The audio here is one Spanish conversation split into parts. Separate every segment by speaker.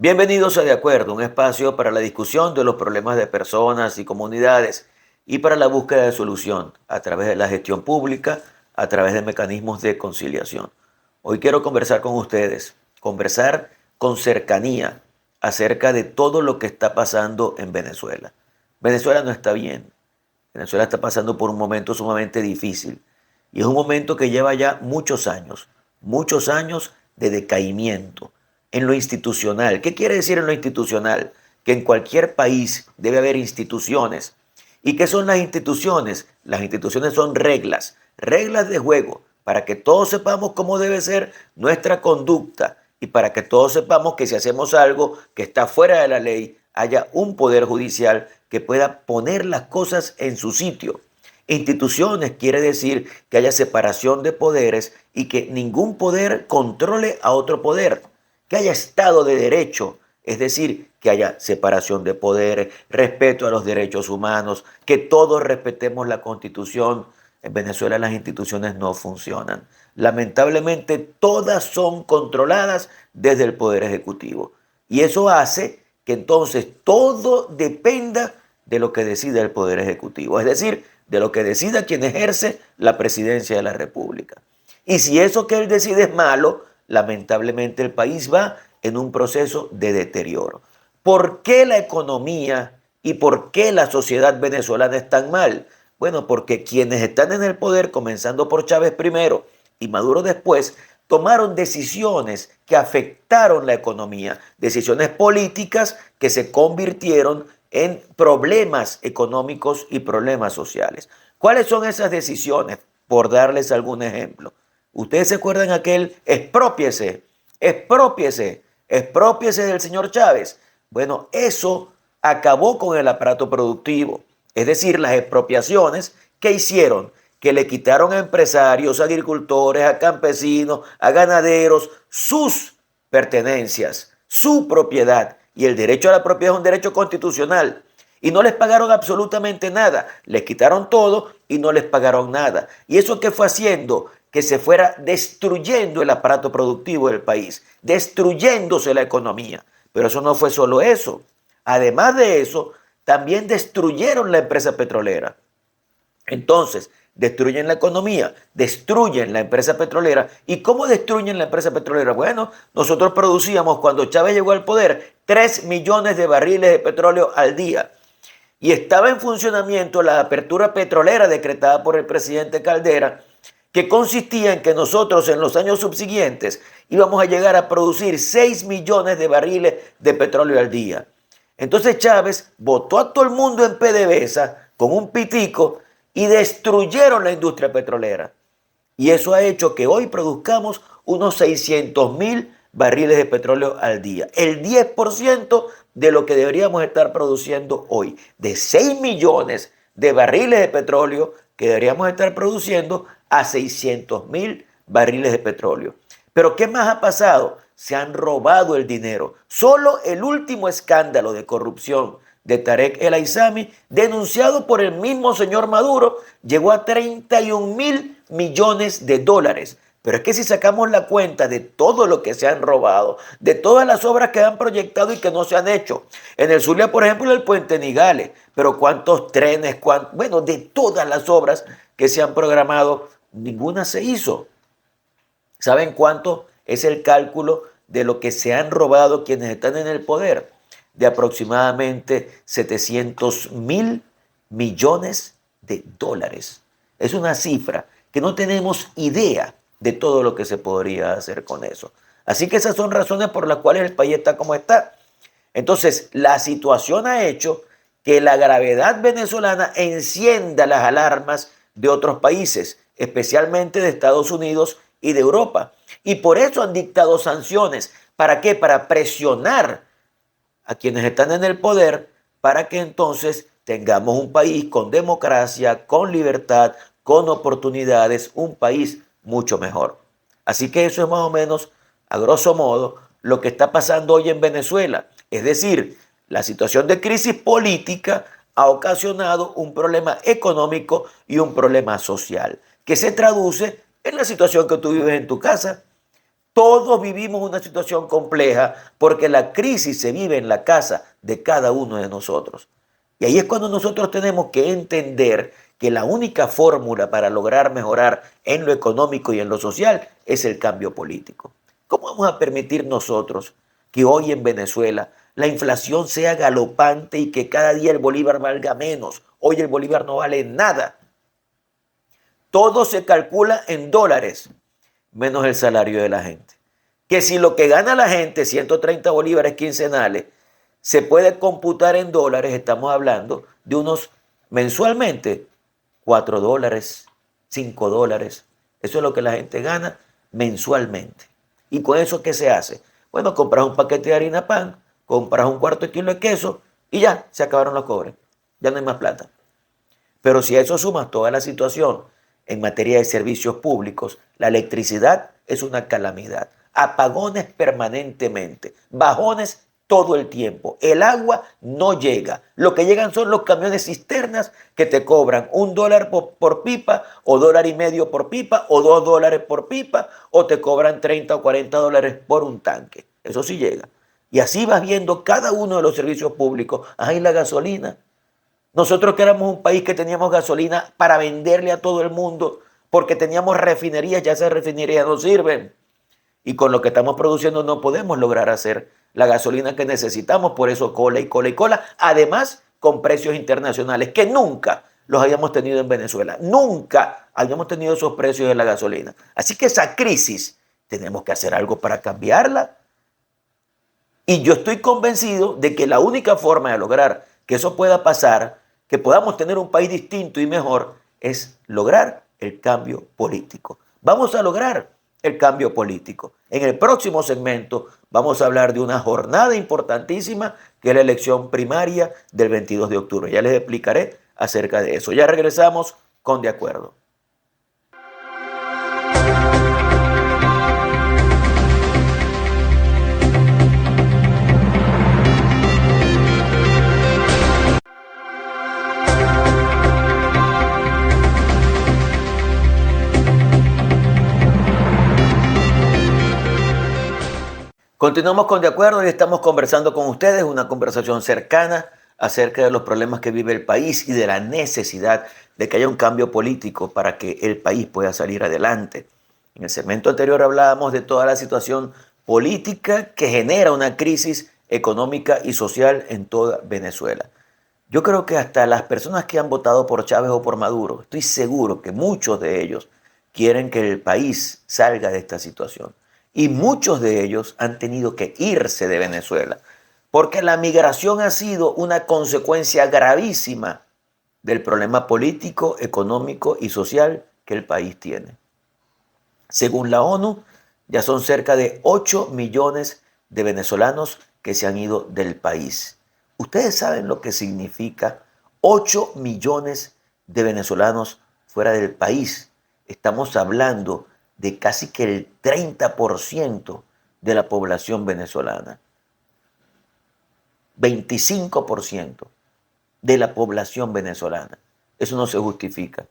Speaker 1: Bienvenidos a De Acuerdo, un espacio para la discusión de los problemas de personas y comunidades y para la búsqueda de solución a través de la gestión pública, a través de mecanismos de conciliación. Hoy quiero conversar con ustedes, conversar con cercanía acerca de todo lo que está pasando en Venezuela. Venezuela no está bien. Venezuela está pasando por un momento sumamente difícil y es un momento que lleva ya muchos años de decaimiento en lo institucional. ¿Qué quiere decir en lo institucional? Que en cualquier país debe haber instituciones. ¿Y qué son las instituciones? Las instituciones son reglas, reglas de juego, para que todos sepamos cómo debe ser nuestra conducta y para que todos sepamos que si hacemos algo que está fuera de la ley, haya un poder judicial que pueda poner las cosas en su sitio. Instituciones quiere decir que haya separación de poderes y que ningún poder controle a otro poder, que haya Estado de Derecho, es decir, que haya separación de poderes, respeto a los derechos humanos, que todos respetemos la Constitución. En Venezuela las instituciones no funcionan. Lamentablemente todas son controladas desde el Poder Ejecutivo. Y eso hace que entonces todo dependa de lo que decida el Poder Ejecutivo, es decir, de lo que decida quien ejerce la presidencia de la República. Y si eso que él decide es malo, lamentablemente el país va en un proceso de deterioro. ¿Por qué la economía y por qué la sociedad venezolana están mal? Bueno, porque quienes están en el poder, comenzando por Chávez primero y Maduro después, tomaron decisiones que afectaron la economía, decisiones políticas que se convirtieron en problemas económicos y problemas sociales. ¿Cuáles son esas decisiones? Por darles algún ejemplo. ¿Ustedes se acuerdan aquel expropiese, expropiese, expropiese del señor Chávez? Bueno, eso acabó con el aparato productivo. Es decir, las expropiaciones que hicieron, que le quitaron a empresarios, a agricultores, a campesinos, a ganaderos, sus pertenencias, su propiedad. Y el derecho a la propiedad es un derecho constitucional. Y no les pagaron absolutamente nada. Les quitaron todo y no les pagaron nada. ¿Y eso qué fue haciendo? Que se fuera destruyendo el aparato productivo del país, destruyéndose la economía. Pero eso no fue solo eso. Además de eso, también destruyeron la empresa petrolera. Entonces, destruyen la economía, destruyen la empresa petrolera. ¿Y cómo destruyen la empresa petrolera? Bueno, nosotros producíamos, cuando Chávez llegó al poder, 3 millones de barriles de petróleo al día. Y estaba en funcionamiento la apertura petrolera decretada por el presidente Caldera, que consistía en que nosotros en los años subsiguientes íbamos a llegar a producir 6 millones de barriles de petróleo al día. Entonces Chávez votó a todo el mundo en PDVSA con un pitico y destruyeron la industria petrolera. Y eso ha hecho que hoy produzcamos unos 600.000 barriles de petróleo al día. El 10% de lo que deberíamos estar produciendo hoy. De 6 millones de barriles de petróleo que deberíamos estar produciendo a 600.000 barriles de petróleo. Pero ¿qué más ha pasado? Se han robado el dinero. Solo el último escándalo de corrupción de Tarek El Aissami, denunciado por el mismo señor Maduro, llegó a 31.000 millones de dólares. Pero es que si sacamos la cuenta de todo lo que se han robado, de todas las obras que han proyectado y que no se han hecho, en el Zulia, por ejemplo, el puente Nigales, pero cuántos trenes, bueno, de todas las obras que se han programado, ninguna se hizo. ¿Saben cuánto es el cálculo de lo que se han robado quienes están en el poder? De aproximadamente 700.000 millones de dólares. Es una cifra que no tenemos idea de todo lo que se podría hacer con eso. Así que esas son razones por las cuales el país está como está. Entonces, la situación ha hecho que la gravedad venezolana encienda las alarmas de otros países, especialmente de Estados Unidos y de Europa. Y por eso han dictado sanciones. ¿Para qué? Para presionar a quienes están en el poder para que entonces tengamos un país con democracia, con libertad, con oportunidades, un país mucho mejor. Así que eso es más o menos, a grosso modo, lo que está pasando hoy en Venezuela. Es decir, la situación de crisis política ha ocasionado un problema económico y un problema social, que se traduce en la situación que tú vives en tu casa. Todos vivimos una situación compleja porque la crisis se vive en la casa de cada uno de nosotros. Y ahí es cuando nosotros tenemos que entender que la única fórmula para lograr mejorar en lo económico y en lo social es el cambio político. ¿Cómo vamos a permitir nosotros que hoy en Venezuela la inflación sea galopante y que cada día el bolívar valga menos? Hoy el bolívar no vale nada. Todo se calcula en dólares, menos el salario de la gente. Que si lo que gana la gente, 130 bolívares quincenales, se puede computar en dólares, estamos hablando de unos mensualmente $4, $5. Eso es lo que la gente gana mensualmente. ¿Y con eso qué se hace? Bueno, compras un paquete de harina pan, compras un cuarto de kilo de queso y ya, se acabaron los cobres. Ya no hay más plata. Pero si a eso sumas toda la situación en materia de servicios públicos, la electricidad es una calamidad. Apagones permanentemente, bajones todo el tiempo. El agua no llega. Lo que llegan son los camiones cisternas que te cobran $1 por pipa, o $1.50 por pipa, o $2 por pipa, o te cobran 30 o 40 dólares por un tanque. Eso sí llega. Y así vas viendo cada uno de los servicios públicos. Ay, la gasolina. Nosotros que éramos un país que teníamos gasolina para venderle a todo el mundo, porque teníamos refinerías, ya esas refinerías no sirven. Y con lo que estamos produciendo no podemos lograr hacer la gasolina que necesitamos, por eso cola y cola y cola. Además, con precios internacionales que nunca los habíamos tenido en Venezuela. Nunca habíamos tenido esos precios de la gasolina. Así que esa crisis tenemos que hacer algo para cambiarla. Y yo estoy convencido de que la única forma de lograr que eso pueda pasar, que podamos tener un país distinto y mejor, es lograr el cambio político. Vamos a lograr el cambio político. En el próximo segmento vamos a hablar de una jornada importantísima que es la elección primaria del 22 de octubre. Ya les explicaré acerca de eso. Ya regresamos con De Acuerdo. Continuamos con De Acuerdo y estamos conversando con ustedes, una conversación cercana acerca de los problemas que vive el país y de la necesidad de que haya un cambio político para que el país pueda salir adelante. En el segmento anterior hablábamos de toda la situación política que genera una crisis económica y social en toda Venezuela. Yo creo que hasta las personas que han votado por Chávez o por Maduro, estoy seguro que muchos de ellos quieren que el país salga de esta situación. Y muchos de ellos han tenido que irse de Venezuela, porque la migración ha sido una consecuencia gravísima del problema político, económico y social que el país tiene. Según la ONU, ya son cerca de 8 millones de venezolanos que se han ido del país. ¿Ustedes saben lo que significa 8 millones de venezolanos fuera del país? Estamos hablando de casi que el 30% de la población venezolana. 25% de la población venezolana. Eso no se justifica.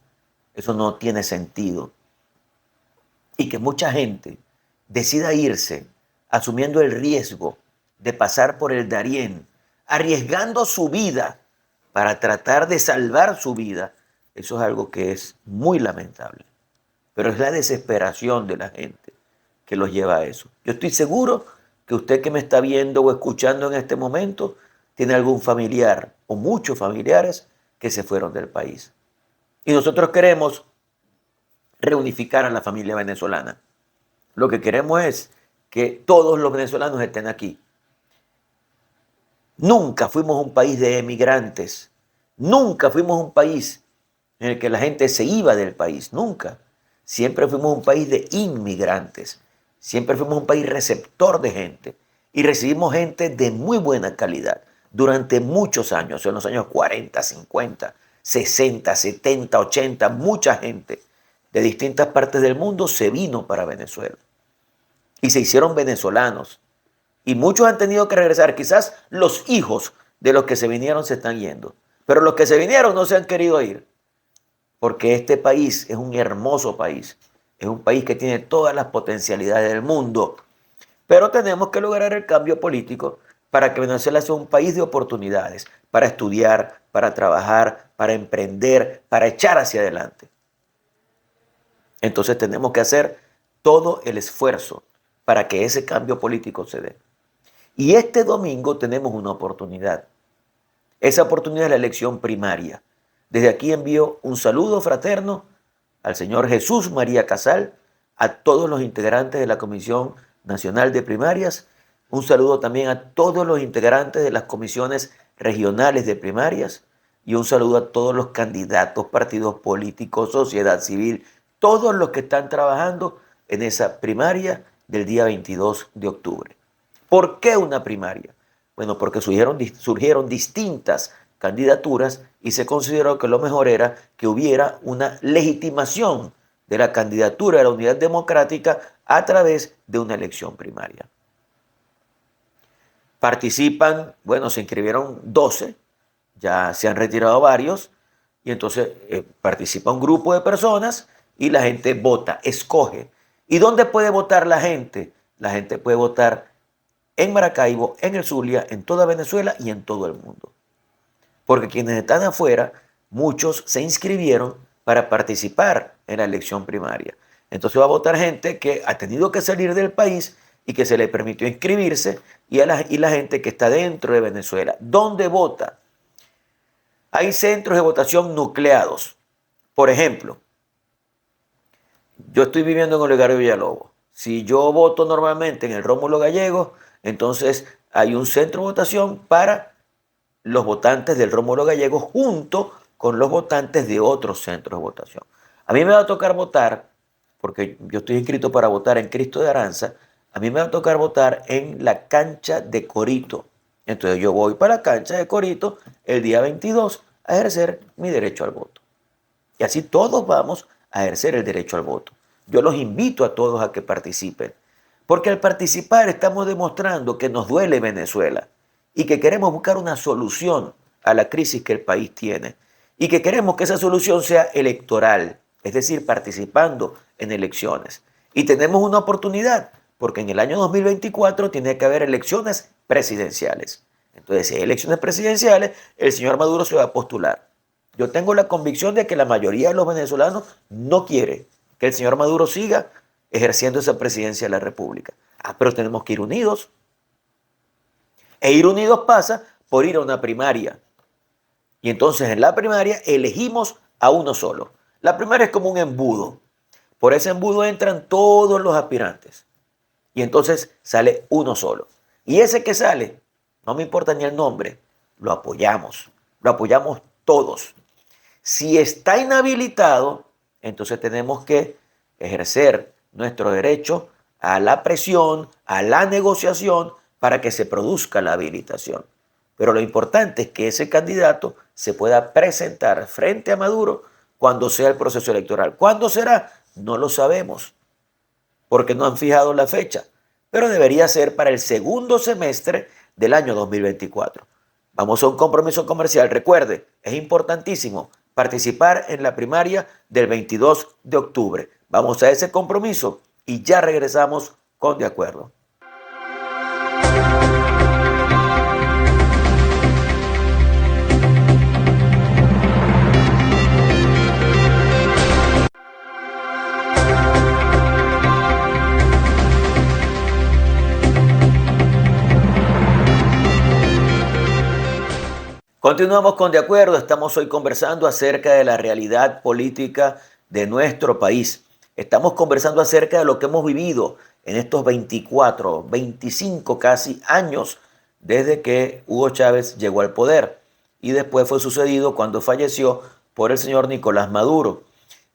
Speaker 1: Eso no tiene sentido. Y que mucha gente decida irse asumiendo el riesgo de pasar por el Darién, arriesgando su vida para tratar de salvar su vida, eso es algo que es muy lamentable. Pero es la desesperación de la gente que los lleva a eso. Yo estoy seguro que usted que me está viendo o escuchando en este momento tiene algún familiar o muchos familiares que se fueron del país. Y nosotros queremos reunificar a la familia venezolana. Lo que queremos es que todos los venezolanos estén aquí. Nunca fuimos un país de emigrantes. Nunca fuimos un país en el que la gente se iba del país. Nunca. Siempre fuimos un país de inmigrantes. Siempre fuimos un país receptor de gente. Y recibimos gente de muy buena calidad durante muchos años. En los años 40, 50, 60, 70, 80, mucha gente de distintas partes del mundo se vino para Venezuela. Y se hicieron venezolanos. Y muchos han tenido que regresar. Quizás los hijos de los que se vinieron se están yendo. Pero los que se vinieron no se han querido ir. Porque este país es un hermoso país Es un país que tiene todas las potencialidades del mundo. Pero tenemos que lograr el cambio político para que Venezuela sea un país de oportunidades, para estudiar, para trabajar, para emprender, para echar hacia adelante. Entonces tenemos que hacer todo el esfuerzo para que ese cambio político se dé. Y este domingo tenemos una oportunidad. Esa oportunidad es la elección primaria. Desde aquí envío un saludo fraterno al señor Jesús María Casal, a todos los integrantes de la Comisión Nacional de Primarias, un saludo también a todos los integrantes de las comisiones regionales de primarias y un saludo a todos los candidatos, partidos políticos, sociedad civil, todos los que están trabajando en esa primaria del día 22 de octubre. ¿Por qué una primaria? Bueno, porque surgieron distintas candidaturas y se consideró que lo mejor era que hubiera una legitimación de la candidatura de la Unidad Democrática a través de una elección primaria. Participan, bueno, se inscribieron 12, ya se han retirado varios, y entonces participa un grupo de personas y la gente vota, escoge. ¿Y dónde puede votar la gente? La gente puede votar en Maracaibo, en el Zulia, en toda Venezuela y en todo el mundo. Porque quienes están afuera, muchos se inscribieron para participar en la elección primaria. Entonces va a votar gente que ha tenido que salir del país y que se le permitió inscribirse y la gente que está dentro de Venezuela. ¿Dónde vota? Hay centros de votación nucleados. Por ejemplo, yo estoy viviendo en Olegario Villalobos. Si yo voto normalmente en el Rómulo Gallegos, entonces hay un centro de votación para los votantes del Rómulo Gallegos junto con los votantes de otros centros de votación. A mí me va a tocar votar, porque yo estoy inscrito para votar en Cristo de Aranza, a mí me va a tocar votar en la cancha de Corito. Entonces yo voy para la cancha de Corito el día 22 a ejercer mi derecho al voto. Y así todos vamos a ejercer el derecho al voto. Yo los invito a todos a que participen, porque al participar estamos demostrando que nos duele Venezuela y que queremos buscar una solución a la crisis que el país tiene y que queremos que esa solución sea electoral, es decir, participando en elecciones. Y tenemos una oportunidad, porque en el año 2024 tiene que haber elecciones presidenciales. Entonces, si hay elecciones presidenciales, el señor Maduro se va a postular. Yo tengo la convicción de que la mayoría de los venezolanos no quiere que el señor Maduro siga ejerciendo esa presidencia de la República. Pero tenemos que ir unidos. E ir unidos pasa por ir a una primaria. Y entonces en la primaria elegimos a uno solo. La primaria es como un embudo. Por ese embudo entran todos los aspirantes. Y entonces sale uno solo. Y ese que sale, no me importa ni el nombre, lo apoyamos. Lo apoyamos todos. Si está inhabilitado, entonces tenemos que ejercer nuestro derecho a la presión, a la negociación, para que se produzca la habilitación. Pero lo importante es que ese candidato se pueda presentar frente a Maduro cuando sea el proceso electoral. ¿Cuándo será? No lo sabemos, porque no han fijado la fecha, pero debería ser para el segundo semestre del año 2024. Vamos a un compromiso comercial. Recuerde, es importantísimo participar en la primaria del 22 de octubre. Vamos a ese compromiso y ya regresamos con De Acuerdo. Continuamos con De Acuerdo. Estamos hoy conversando acerca de la realidad política de nuestro país. Estamos conversando acerca de lo que hemos vivido en estos 24, 25 casi años desde que Hugo Chávez llegó al poder y después fue sucedido cuando falleció por el señor Nicolás Maduro.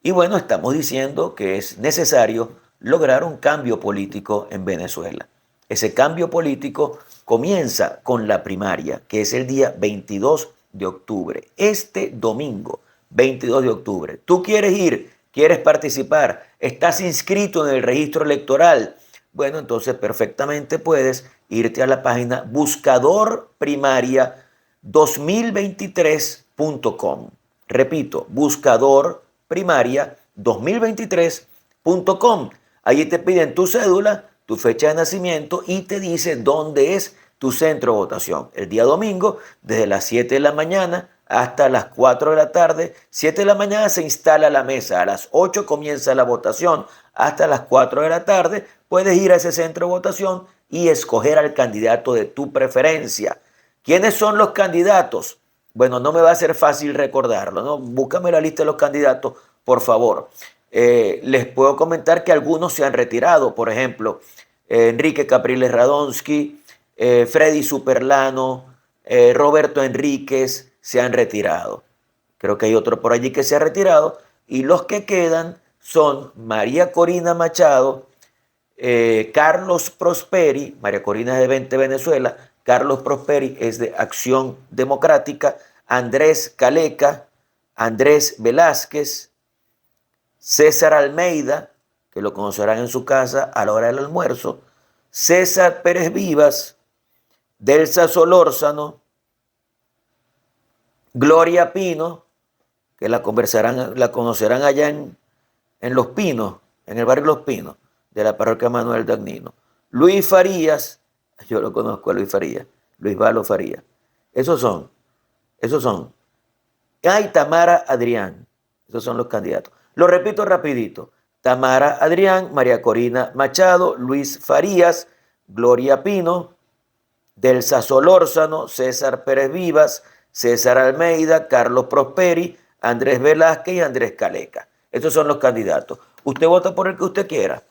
Speaker 1: Y bueno, estamos diciendo que es necesario lograr un cambio político en Venezuela. Ese cambio político comienza con la primaria, que es el día 22 de octubre. Este domingo, 22 de octubre. ¿Tú quieres ir? ¿Quieres participar? ¿Estás inscrito en el registro electoral? Bueno, entonces perfectamente puedes irte a la página buscadorprimaria2023.com. Repito, buscadorprimaria2023.com. venezuela.com. Allí te piden tu cédula, tu fecha de nacimiento y te dice dónde es tu centro de votación. El día domingo, desde las 7 de la mañana hasta las 4 de la tarde. 7 de la mañana se instala la mesa, a las 8 comienza la votación, hasta las 4 de la tarde puedes ir a ese centro de votación y escoger al candidato de tu preferencia. ¿Quiénes son los candidatos? Bueno, no me va a ser fácil recordarlo, ¿no? Búscame la lista de los candidatos, por favor. Les puedo comentar que algunos se han retirado, por ejemplo, Enrique Capriles Radonsky, Freddy Superlano, Roberto Enríquez se han retirado. Creo que hay otro por allí que se ha retirado. Y los que quedan son María Corina Machado, Carlos Prosperi. María Corina es de 20 Venezuela, Carlos Prosperi es de Acción Democrática, Andrés Caleca, Andrés Velázquez, César Almeida, que lo conocerán en su casa a la hora del almuerzo, César Pérez Vivas, Delsa Solórzano, Gloria Pino, que la conocerán allá en Los Pinos, en el barrio Los Pinos, de la parroquia Manuel Dagnino. Luis Farías, yo lo conozco a Luis Farías, Luis Valo Farías. Esos son. Y Tamara Adrián, esos son los candidatos. Lo repito rapidito. Tamara Adrián, María Corina Machado, Luis Farías, Gloria Pino, Delsa Solórzano, César Pérez Vivas, César Almeida, Carlos Prosperi, Andrés Velázquez y Andrés Caleca. Estos son los candidatos. Usted vota por el que usted quiera.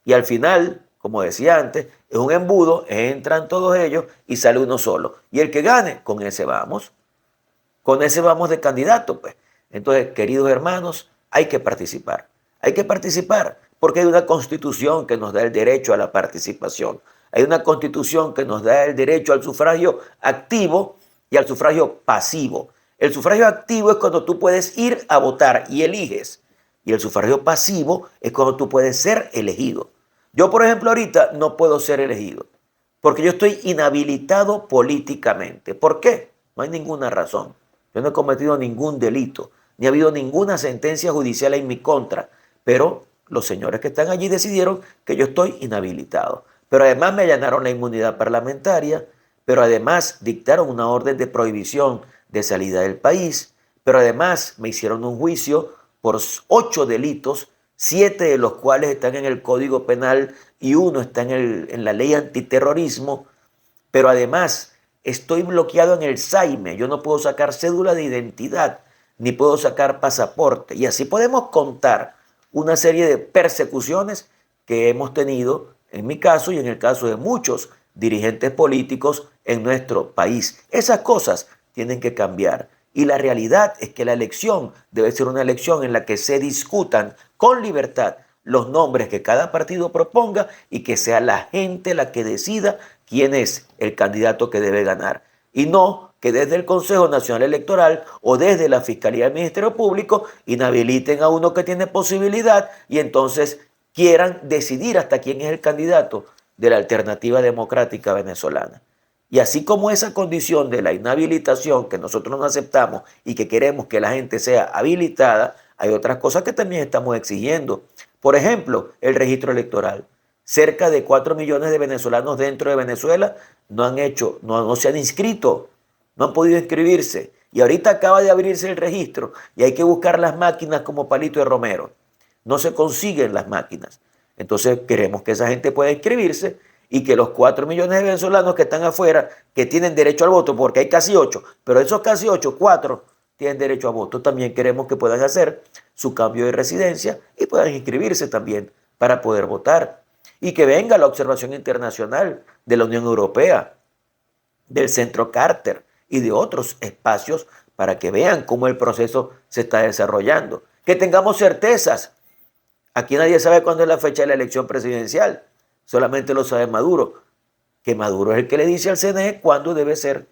Speaker 1: Y al final, como decía antes, es un embudo, entran todos ellos y sale uno solo. Y el que gane, con ese vamos. Con ese vamos de candidato, pues. Entonces, queridos hermanos, hay que participar. Hay que participar porque hay una constitución que nos da el derecho a la participación. Hay una constitución que nos da el derecho al sufragio activo y al sufragio pasivo. El sufragio activo es cuando tú puedes ir a votar y eliges. Y el sufragio pasivo es cuando tú puedes ser elegido. Yo, por ejemplo, ahorita no puedo ser elegido porque yo estoy inhabilitado políticamente. ¿Por qué? No hay ninguna razón. Yo no he cometido ningún delito, ni ha habido ninguna sentencia judicial en mi contra, pero los señores que están allí decidieron que yo estoy inhabilitado. Pero además me allanaron la inmunidad parlamentaria, pero además dictaron una orden de prohibición de salida del país, pero además me hicieron un juicio por 8 delitos, 7 de los cuales están en el Código Penal y uno está en la ley antiterrorismo, pero además estoy bloqueado en el SAIME, yo no puedo sacar cédula de identidad, ni puedo sacar pasaporte. Y así podemos contar una serie de persecuciones que hemos tenido, en mi caso y en el caso de muchos dirigentes políticos en nuestro país. Esas cosas tienen que cambiar. Y la realidad es que la elección debe ser una elección en la que se discutan con libertad los nombres que cada partido proponga y que sea la gente la que decida quién es el candidato que debe ganar. Y no que desde el Consejo Nacional Electoral o desde la Fiscalía del Ministerio Público inhabiliten a uno que tiene posibilidad y entonces quieran decidir hasta quién es el candidato de la alternativa democrática venezolana. Y así como esa condición de la inhabilitación que nosotros no aceptamos y que queremos que la gente sea habilitada, hay otras cosas que también estamos exigiendo. Por ejemplo, el registro electoral. Cerca de 4 millones de venezolanos dentro de Venezuela no se han inscrito, no han podido inscribirse. Y ahorita acaba de abrirse el registro y hay que buscar las máquinas como palito de romero. No se consiguen las máquinas. Entonces queremos que esa gente pueda inscribirse y que los 4 millones de venezolanos que están afuera, que tienen derecho al voto, porque hay casi 8, pero esos casi 8, 4 tienen derecho a voto. También queremos que puedan hacer su cambio de residencia y puedan inscribirse también para poder votar. Y que venga la observación internacional de la Unión Europea, del Centro Carter y de otros espacios para que vean cómo el proceso se está desarrollando. Que tengamos certezas. Aquí nadie sabe cuándo es la fecha de la elección presidencial. Solamente lo sabe Maduro. Que Maduro es el que le dice al CNE cuándo debe ser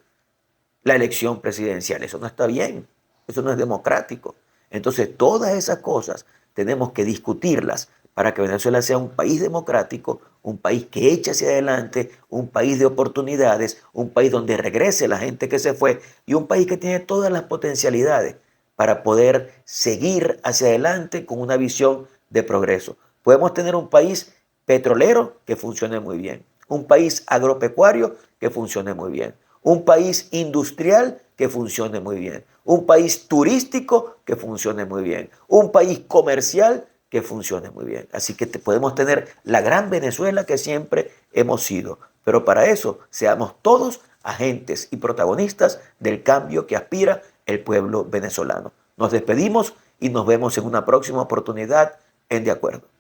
Speaker 1: la elección presidencial. Eso no está bien. Eso no es democrático. Entonces, todas esas cosas tenemos que discutirlas para que Venezuela sea un país democrático, un país que eche hacia adelante, un país de oportunidades, un país donde regrese la gente que se fue y un país que tiene todas las potencialidades para poder seguir hacia adelante con una visión de progreso. Podemos tener un país petrolero que funcione muy bien, un país agropecuario que funcione muy bien, un país industrial que funcione muy bien, un país turístico que funcione muy bien, un país comercial que funcione muy bien. Así que podemos tener la gran Venezuela que siempre hemos sido, pero para eso seamos todos agentes y protagonistas del cambio que aspira el pueblo venezolano. Nos despedimos y nos vemos en una próxima oportunidad en De Acuerdo.